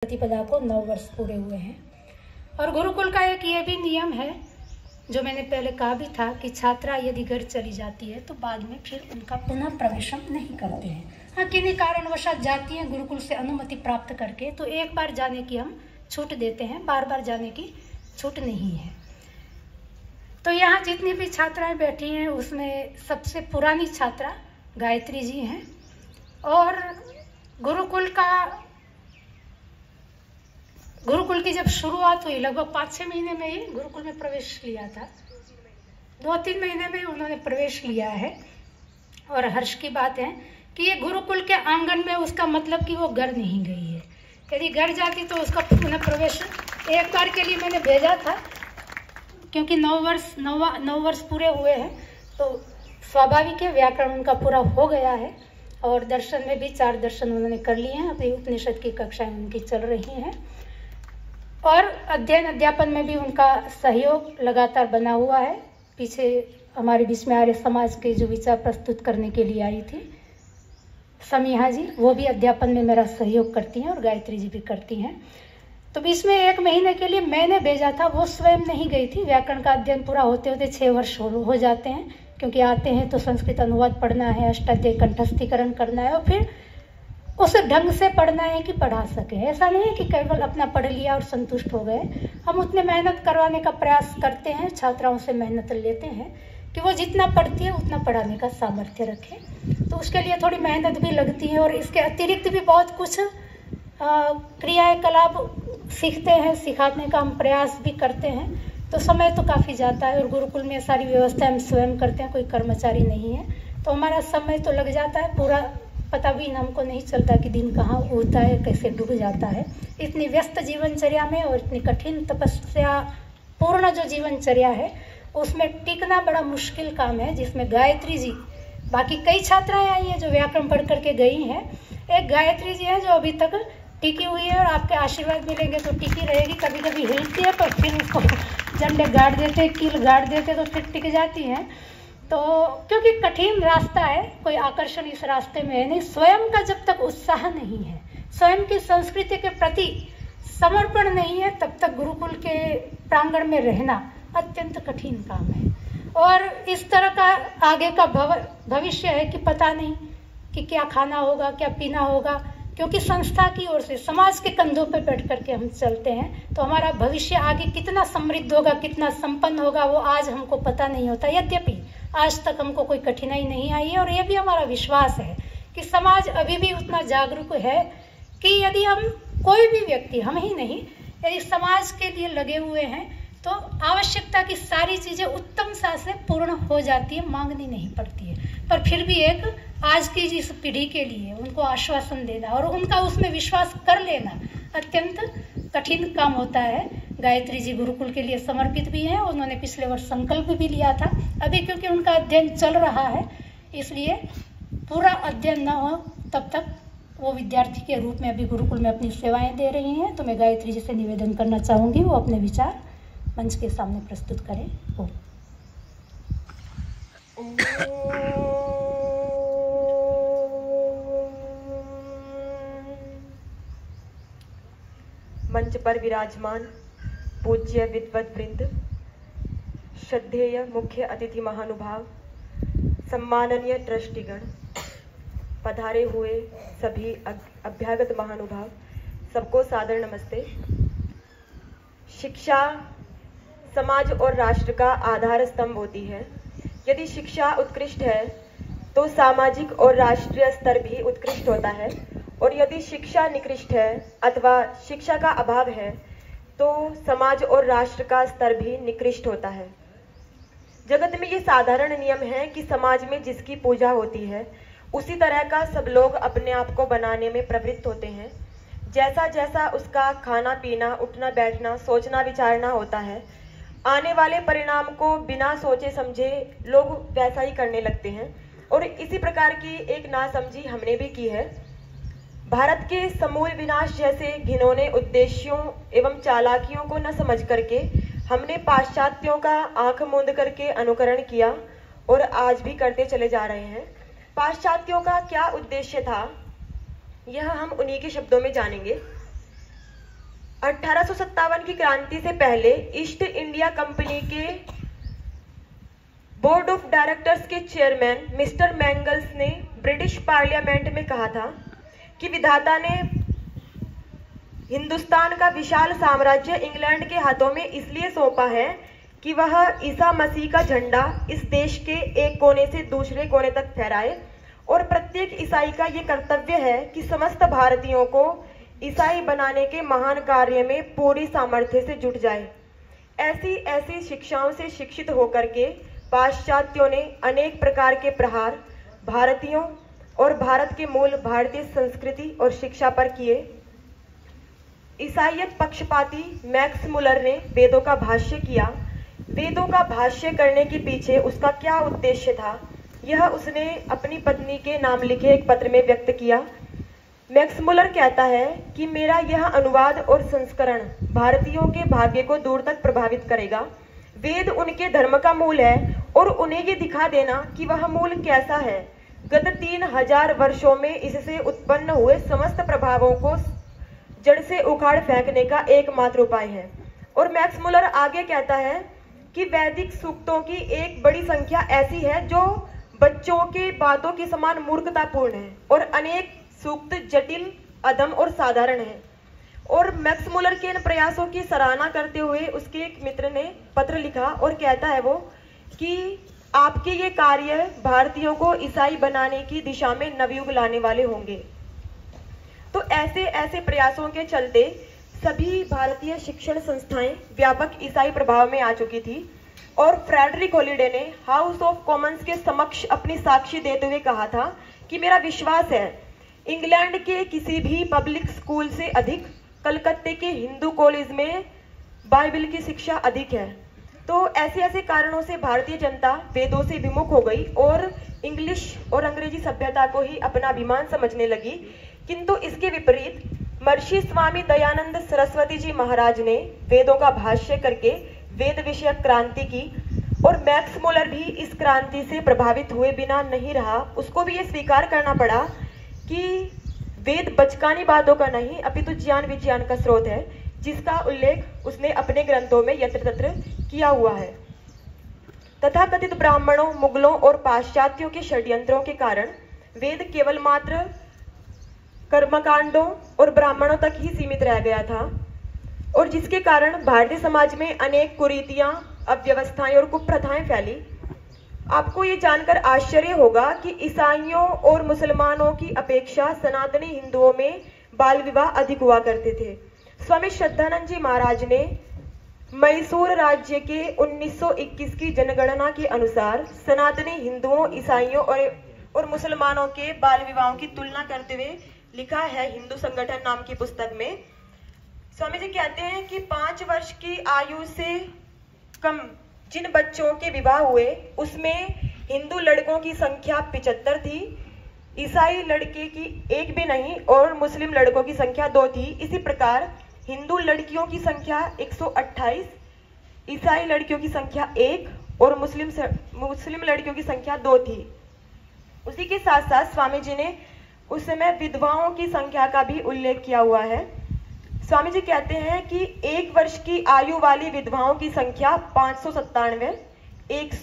प्रतिपदा को 9 वर्ष पूरे हुए हैं। और गुरुकुल का एक ये भी नियम है जो मैंने पहले कहा भी था कि छात्रा यदि घर चली जाती है तो बाद में फिर उनका पुनः प्रवेश नहीं करते हैं। हाँ, किन्हीं कारणवशात जाती हैं गुरुकुल से अनुमति प्राप्त करके, तो एक बार जाने की हम छूट देते हैं, बार बार जाने की छूट नहीं है। तो यहाँ जितनी भी छात्राएं बैठी हैं उसमें सबसे पुरानी छात्रा गायत्री जी हैं और गुरुकुल की जब शुरुआत हुई लगभग 5-6 महीने में ही गुरुकुल में प्रवेश लिया था। 2-3 महीने में उन्होंने प्रवेश लिया है। और हर्ष की बात है कि ये गुरुकुल के आंगन में, उसका मतलब कि वो घर नहीं गई है। यदि घर जाती तो उसका पुनः प्रवेश एक बार के लिए मैंने भेजा था, क्योंकि 9 वर्ष पूरे हुए हैं तो स्वाभाविक है, व्याकरण उनका पूरा हो गया है। और दर्शन में भी 4 दर्शन उन्होंने कर लिए हैं। अभी उपनिषद की कक्षाएं उनकी चल रही हैं और अध्ययन अध्यापन में भी उनका सहयोग लगातार बना हुआ है। पीछे हमारे बीच में आर्य समाज के जो विचार प्रस्तुत करने के लिए आई थी समीहा जी, वो भी अध्यापन में मेरा सहयोग करती हैं और गायत्री जी भी करती हैं। तो बीच में 1 महीने के लिए मैंने भेजा था, वो स्वयं नहीं गई थी। व्याकरण का अध्ययन पूरा होते होते 6 वर्ष हो जाते हैं, क्योंकि आते हैं तो संस्कृत अनुवाद पढ़ना है, अष्टाध्यायी कंठस्थीकरण करना है और फिर उस ढंग से पढ़ना है कि पढ़ा सके। ऐसा नहीं है कि केवल अपना पढ़ लिया और संतुष्ट हो गए। हम उतने मेहनत करवाने का प्रयास करते हैं, छात्राओं से मेहनत लेते हैं कि वो जितना पढ़ती है उतना पढ़ाने का सामर्थ्य रखे। तो उसके लिए थोड़ी मेहनत भी लगती है और इसके अतिरिक्त भी बहुत कुछ क्रियाएं कलाप सीखते हैं, सिखाने का हम प्रयास भी करते हैं। तो समय तो काफ़ी जाता है और गुरुकुल में सारी व्यवस्था हम स्वयं करते हैं, कोई कर्मचारी नहीं है, तो हमारा समय तो लग जाता है। पूरा पता भी हमको नहीं चलता कि दिन कहाँ होता है, कैसे डूब जाता है। इतनी व्यस्त जीवनचर्या में और इतनी कठिन तपस्या पूर्ण जो जीवनचर्या है उसमें टिकना बड़ा मुश्किल काम है, जिसमें गायत्री जी, बाकी कई छात्राएं आई हैं जो व्याकरण पढ़ करके गई हैं, एक गायत्री जी है जो अभी तक टिकी हुई है और आपके आशीर्वाद मिलेंगे तो टिकी रहेगी। कभी कभी हिलती है पर फिर उसको झंडे गाड़ देते, कील गाड़ देते तो फिर टिक जाती हैं। तो क्योंकि कठिन रास्ता है, कोई आकर्षण इस रास्ते में है नहीं। स्वयं का जब तक उत्साह नहीं है, स्वयं की संस्कृति के प्रति समर्पण नहीं है, तब तक गुरुकुल के प्रांगण में रहना अत्यंत कठिन काम है। और इस तरह का आगे का भविष्य है कि पता नहीं कि क्या खाना होगा, क्या पीना होगा, क्योंकि संस्था की ओर से समाज के कंधों पर बैठ करके हम चलते हैं। तो हमारा भविष्य आगे कितना समृद्ध होगा, कितना संपन्न होगा, वो आज हमको पता नहीं होता। यद्यपि आज तक हमको कोई कठिनाई नहीं आई है और ये भी हमारा विश्वास है कि समाज अभी भी उतना जागरूक है कि यदि हम कोई भी व्यक्ति, हम ही नहीं, यदि समाज के लिए लगे हुए हैं तो आवश्यकता की सारी चीजें उत्तम सा से पूर्ण हो जाती है, मांगनी नहीं पड़ती है। पर फिर भी एक आज की जिस पीढ़ी के लिए उनको आश्वासन देना और उनका उसमें विश्वास कर लेना अत्यंत कठिन काम होता है। गायत्री जी गुरुकुल के लिए समर्पित भी हैं, उन्होंने पिछले वर्ष संकल्प भी लिया था। अभी क्योंकि उनका अध्ययन चल रहा है इसलिए पूरा अध्ययन न हो तब तक वो विद्यार्थी के रूप में अभी गुरुकुल में अपनी सेवाएं दे रही हैं। तो मैं गायत्री जी से निवेदन करना चाहूँगी वो अपने विचार मंच के सामने प्रस्तुत करें। मंच पर विराजमान पूज्य विद्वत वृंद, श्रद्धेय मुख्य अतिथि महानुभाव, सम्माननीय ट्रस्टीगण, पधारे हुए सभी अभ्यागत महानुभाव, सबको सादर नमस्ते। शिक्षा समाज और राष्ट्र का आधार स्तंभ होती है। यदि शिक्षा उत्कृष्ट है तो सामाजिक और राष्ट्रीय स्तर भी उत्कृष्ट होता है, और यदि शिक्षा निकृष्ट है अथवा शिक्षा का अभाव है तो समाज और राष्ट्र का स्तर भी निकृष्ट होता है। जगत में ये साधारण नियम है कि समाज में जिसकी पूजा होती है उसी तरह का सब लोग अपने आप को बनाने में प्रवृत्त होते हैं। जैसा जैसा उसका खाना पीना, उठना बैठना, सोचना विचारना होता है, आने वाले परिणाम को बिना सोचे समझे लोग वैसा ही करने लगते हैं। और इसी प्रकार की एक नासमझी हमने भी की है। भारत के समूल विनाश जैसे घिनौने उद्देश्यों एवं चालाकियों को न समझ करके हमने पाश्चात्यों का आंख मूंद करके अनुकरण किया और आज भी करते चले जा रहे हैं। पाश्चात्यों का क्या उद्देश्य था, यह हम उन्हीं के शब्दों में जानेंगे। 1857 की क्रांति से पहले ईस्ट इंडिया कंपनी के बोर्ड ऑफ डायरेक्टर्स के चेयरमैन मिस्टर मैंगल्स ने ब्रिटिश पार्लियामेंट में कहा था कि विधाता ने हिंदुस्तान का विशाल साम्राज्य इंग्लैंड के हाथों में इसलिए सौंपा है कि वह ईसा मसीह का झंडा इस देश के एक कोने से दूसरे कोने तक फहराए और प्रत्येक ईसाई का ये कर्तव्य है कि समस्त भारतीयों को ईसाई बनाने के महान कार्य में पूरी सामर्थ्य से जुट जाए। ऐसी ऐसी शिक्षाओं से शिक्षित होकर के पाश्चात्यों ने अनेक प्रकार के प्रहार भारतीयों और भारत के मूल भारतीय संस्कृति और शिक्षा पर किए। ईसाईयत पक्षपाती मैक्स मुलर ने वेदों का भाष्य किया। वेदों का भाष्य करने के पीछे उसका क्या उद्देश्य था, यह उसने अपनी पत्नी के नाम लिखे एक पत्र में व्यक्त किया। मैक्स मुलर कहता है कि मेरा यह अनुवाद और संस्करण भारतीयों के भाग्य को दूर तक प्रभावित करेगा। वेद उनके धर्म का मूल है और उन्हें ये दिखा देना कि वह मूल कैसा है। गत 3000 वर्षों में इससे उत्पन्न हुए समस्त प्रभावों को जड़ से उखाड़ फेंकने का एकमात्र उपाय है। और मैक्स मुलर आगे कहता है कि वैदिक सूक्तों की एक बड़ी संख्या ऐसी है जो बच्चों के बातों के समान मूर्खतापूर्ण है और अनेक सूक्त जटिल, अधम और साधारण है। और मैक्स मुलर के इन प्रयासों की सराहना करते हुए उसके एक मित्र ने पत्र लिखा और कहता है वो कि आपके ये कार्य भारतीयों को ईसाई बनाने की दिशा में नवयुग लाने वाले होंगे। तो ऐसे ऐसे प्रयासों के चलते सभी भारतीय शिक्षण संस्थाएं व्यापक ईसाई प्रभाव में आ चुकी थी और फ्रेडरिक हॉलिडे ने हाउस ऑफ कॉमन्स के समक्ष अपनी साक्षी देते हुए कहा था कि मेरा विश्वास है इंग्लैंड के किसी भी पब्लिक स्कूल से अधिक कलकत्ते के हिंदू कॉलेज में बाइबल की शिक्षा अधिक है। तो ऐसे ऐसे कारणों से भारतीय जनता वेदों से विमुख हो गई और इंग्लिश और अंग्रेजी सभ्यता को ही अपना अभिमान समझने लगी। किंतु इसके विपरीत महर्षि स्वामी दयानंद सरस्वती जी महाराज ने वेदों का भाष्य करके वेद विषयक क्रांति की और मैक्स मुलर भी इस क्रांति से प्रभावित हुए बिना नहीं रहा। उसको भी ये स्वीकार करना पड़ा कि वेद बचकानी बातों का नहीं अपितु ज्ञान विज्ञान का स्रोत है, जिसका उल्लेख उसने अपने ग्रंथों में यत्र तत्र किया हुआ है। तथाकथित ब्राह्मणों, मुगलों और पाश्चात्यों के षड्यंत्रों के कारण वेद केवल मात्र कर्मकांडों और ब्राह्मणों तक ही सीमित रह गया था और जिसके कारण भारतीय समाज में अनेक कुरीतियां, अव्यवस्थाएं और कुप्रथाएं फैली। आपको ये जानकर आश्चर्य होगा कि ईसाइयों और मुसलमानों की अपेक्षा सनातनी हिंदुओं में बाल विवाह अधिक हुआ करते थे। स्वामी श्रद्धानंद जी महाराज ने मैसूर राज्य के 1921 की जनगणना के अनुसार सनातनी हिंदुओं, ईसाइयों और मुसलमानों के बाल विवाहों की तुलना करते हुए लिखा है हिंदू संगठन नाम की पुस्तक में। स्वामी जी कहते हैं कि 5 वर्ष की आयु से कम जिन बच्चों के विवाह हुए उसमें हिंदू लड़कों की संख्या 75 थी, ईसाई लड़के की एक भी नहीं और मुस्लिम लड़कों की संख्या 2 थी। इसी प्रकार हिंदू लड़कियों की संख्या 128, ईसाई लड़कियों की संख्या 1 और मुस्लिम लड़कियों की संख्या 2 थी। उसी के साथ साथ स्वामी जी ने उस समय विधवाओं की संख्या का भी उल्लेख किया हुआ है। स्वामी जी कहते हैं कि 1 वर्ष की आयु वाली विधवाओं की संख्या 597, 1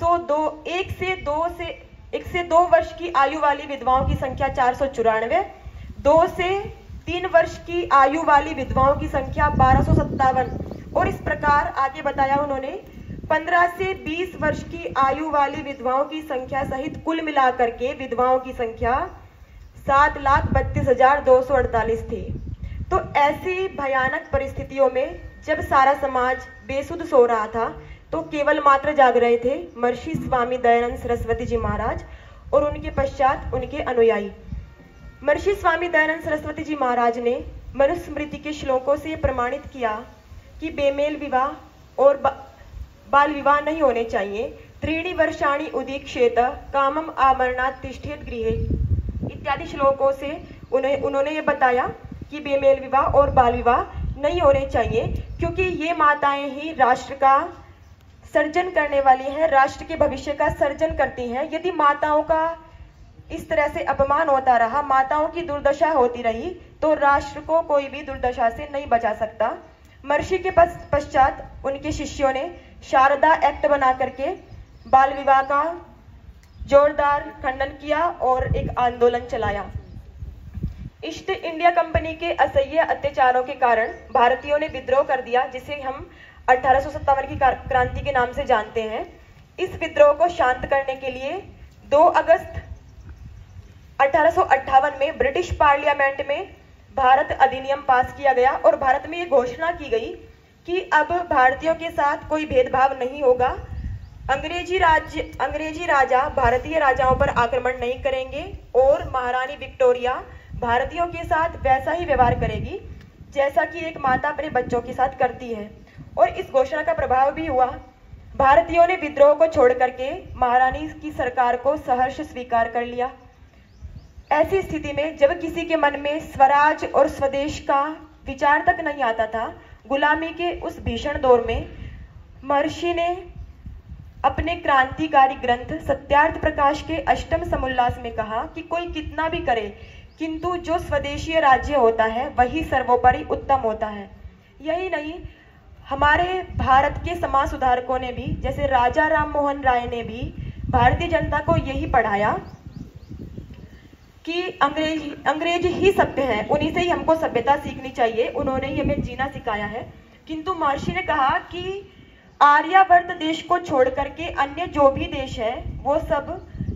से 2 वर्ष की आयु वाली विधवाओं की संख्या 494, 2 से 3 वर्ष की आयु वाली विधवाओं की संख्या 1257 और इस प्रकार आगे बताया उन्होंने 15 से 20 वर्ष की आयु वाली विधवाओं की संख्या सहित कुल मिलाकर के विधवाओं की संख्या 7,32,248 थी। तो ऐसी भयानक परिस्थितियों में जब सारा समाज बेसुध सो रहा था तो केवल मात्र जाग रहे थे महर्षि स्वामी दयानंद सरस्वती जी महाराज और उनके पश्चात उनके अनुयायी। महर्षि स्वामी दयानंद सरस्वती जी महाराज ने मनुस्मृति के श्लोकों से प्रमाणित किया कि बेमेल विवाह और बाल विवाह नहीं होने चाहिए। 3 वर्षाणि उदीक्षेत कामम आमरणात् तिष्ठेत गृहे इत्यादि श्लोकों से उन्होंने ये बताया कि बेमेल विवाह और बाल विवाह नहीं होने चाहिए, क्योंकि ये माताएं ही राष्ट्र का सर्जन करने वाली हैं, राष्ट्र के भविष्य का सर्जन करती हैं। यदि माताओं का इस तरह से अपमान होता रहा, माताओं की दुर्दशा होती रही, तो राष्ट्र को कोई भी दुर्दशा से नहीं बचा सकता। महर्षि के पश्चात उनके शिष्यों ने शारदा एक्ट बना करके बाल विवाह का जोरदार खंडन किया और एक आंदोलन चलाया। ईस्ट इंडिया कंपनी के असह्य अत्याचारों के कारण भारतीयों ने विद्रोह कर दिया, जिसे हम 1857 की क्रांति के नाम से जानते हैं। इस विद्रोह को शांत करने के लिए 2 अगस्त 1858 में ब्रिटिश पार्लियामेंट में भारत अधिनियम पास किया गया और भारत में ये घोषणा की गई कि अब भारतीयों के साथ कोई भेदभाव नहीं होगा। अंग्रेजी राजा भारतीय राजाओं पर आक्रमण नहीं करेंगे और महारानी विक्टोरिया भारतीयों के साथ वैसा ही व्यवहार करेगी जैसा कि एक माता अपने बच्चों के साथ करती है। और इस घोषणा का प्रभाव भी हुआ। भारतीयों ने विद्रोह को छोड़ करके महारानी की सरकार को सहर्ष स्वीकार कर लिया। ऐसी स्थिति में जब किसी के मन में स्वराज और स्वदेश का विचार तक नहीं आता था, गुलामी के उस भीषण दौर में महर्षि ने अपने क्रांतिकारी ग्रंथ सत्यार्थ प्रकाश के अष्टम समुल्लास में कहा कि कोई कितना भी करे, किंतु जो स्वदेशीय राज्य होता है वही सर्वोपरि उत्तम होता है। यही नहीं, हमारे भारत के समाज सुधारकों ने भी, जैसे राजा राम मोहन राय ने भी भारतीय जनता को यही पढ़ाया कि अंग्रेज ही सभ्य है, उन्हीं से ही हमको सभ्यता सीखनी चाहिए, उन्होंने ही हमें जीना सिखाया है। किंतु महर्षि ने कहा कि आर्यावर्त देश को छोड़ करके अन्य जो भी देश है वो सब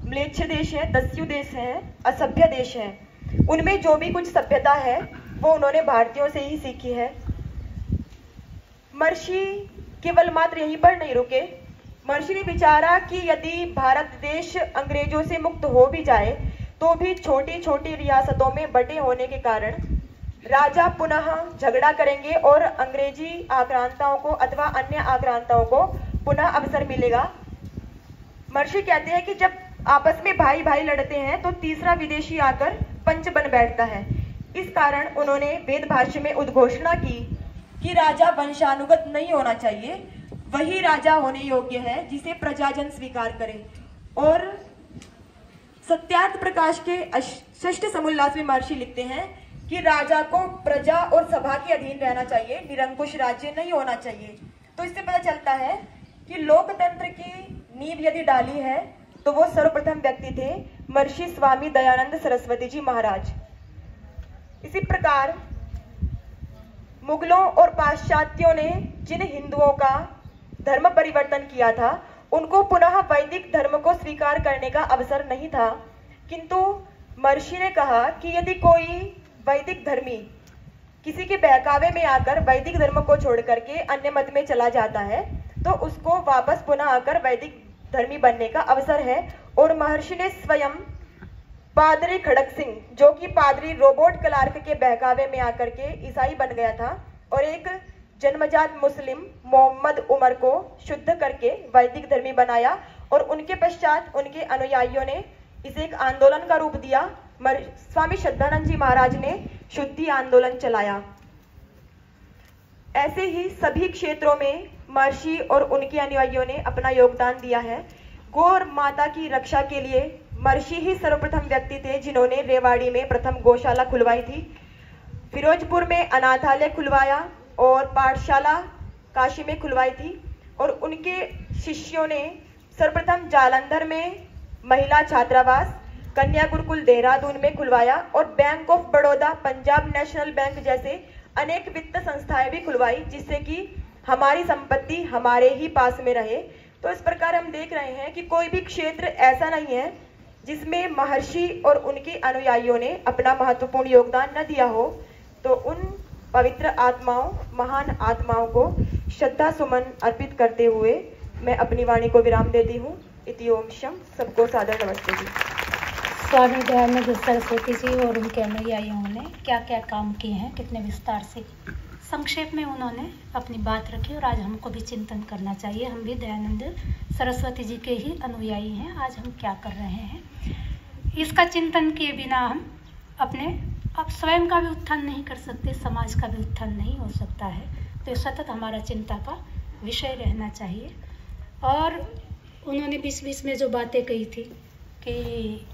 म्लेच्छ देश है, दस्यु देश है, असभ्य देश है। उनमें जो भी कुछ सभ्यता है वो उन्होंने भारतीयों से ही सीखी है। महर्षि केवल मात्र यहीं पर नहीं रुके। महर्षि ने विचारा कि यदि भारत देश अंग्रेजों से मुक्त हो भी जाए तो भी छोटी छोटी रियासतों में बटे होने के कारण राजा पुनः झगड़ा करेंगे और अंग्रेजी आक्रांताओं को अथवा अन्य आक्रांताओं को पुनः अवसर मिलेगा। महर्षि कहते हैं कि जब आपस में भाई भाई लड़ते हैं तो तीसरा विदेशी आकर पंच बन बैठता है। इस कारण उन्होंने वेद भाष्य में उद्घोषणा की कि राजा वंशानुगत नहीं होना चाहिए, वही राजा होने योग्य है जिसे प्रजाजन स्वीकार करे। और सत्यार्थ प्रकाश के षष्ठ समुल्लास में महर्षि लिखते हैं कि राजा को प्रजा और सभा के अधीन रहना चाहिए, निरंकुश राज्य नहीं होना चाहिए। तो इससे पता चलता है कि लोकतंत्र की नींव यदि डाली है तो वो सर्वप्रथम व्यक्ति थे महर्षि स्वामी दयानंद सरस्वती जी महाराज। इसी प्रकार मुगलों और पाश्चात्यों ने जिन हिंदुओं का धर्म परिवर्तन किया था उनको पुनः वैदिक धर्म को स्वीकार करने का अवसर नहीं था। किंतु महर्षि ने कहा कि यदि कोई वैदिक धर्मी किसी के बहकावे में आकर वैदिक धर्म को छोड़ करके अन्य मत में चला जाता है तो उसको वापस पुनः आकर वैदिक धर्मी बनने का अवसर है। और महर्षि ने स्वयं पादरी खड़क सिंह, जो कि पादरी रॉबर्ट क्लार्क के बहकावे में आकर के ईसाई बन गया था, और एक जन्मजात मुस्लिम मोहम्मद उमर को शुद्ध करके वैदिक धर्मी बनाया। और उनके पश्चात उनके अनुयायियों ने इसे एक आंदोलन का रूप दिया। स्वामी श्रद्धानंद जी महाराज ने शुद्धि आंदोलन चलाया। ऐसे ही सभी क्षेत्रों में महर्षि और उनके अनुयायियों ने अपना योगदान दिया है। गौ और माता की रक्षा के लिए महर्षि ही सर्वप्रथम व्यक्ति थे जिन्होंने रेवाड़ी में प्रथम गौशाला खुलवाई थी, फिरोजपुर में अनाथालय खुलवाया और पाठशाला काशी में खुलवाई थी। और उनके शिष्यों ने सर्वप्रथम जालंधर में महिला छात्रावास, कन्या गुरुकुल देहरादून में खुलवाया और bank of Baroda, Punjab national bank जैसे अनेक वित्त संस्थाएं भी खुलवाई, जिससे कि हमारी संपत्ति हमारे ही पास में रहे। तो इस प्रकार हम देख रहे हैं कि कोई भी क्षेत्र ऐसा नहीं है जिसमें महर्षि और उनके अनुयायियों ने अपना महत्वपूर्ण योगदान न दिया हो। तो उन पवित्र आत्माओं, महान आत्माओं को श्रद्धा सुमन अर्पित करते हुए मैं अपनी वाणी को विराम देती हूँ। इति ओम शम। सबको सादर नमस्ते जी। स्वामी दयानंद सरस्वती जी और उनके अनुयायियों ने क्या क्या काम किए हैं, कितने विस्तार से संक्षेप में उन्होंने अपनी बात रखी। और आज हमको भी चिंतन करना चाहिए, हम भी दयानंद सरस्वती जी के ही अनुयायी हैं। आज हम क्या कर रहे हैं, इसका चिंतन किए बिना हम अपने अब स्वयं का भी उत्थान नहीं कर सकते, समाज का भी उत्थान नहीं हो सकता है। तो सतत हमारा चिंता का विषय रहना चाहिए। और उन्होंने बीच बीच में जो बातें कही थी कि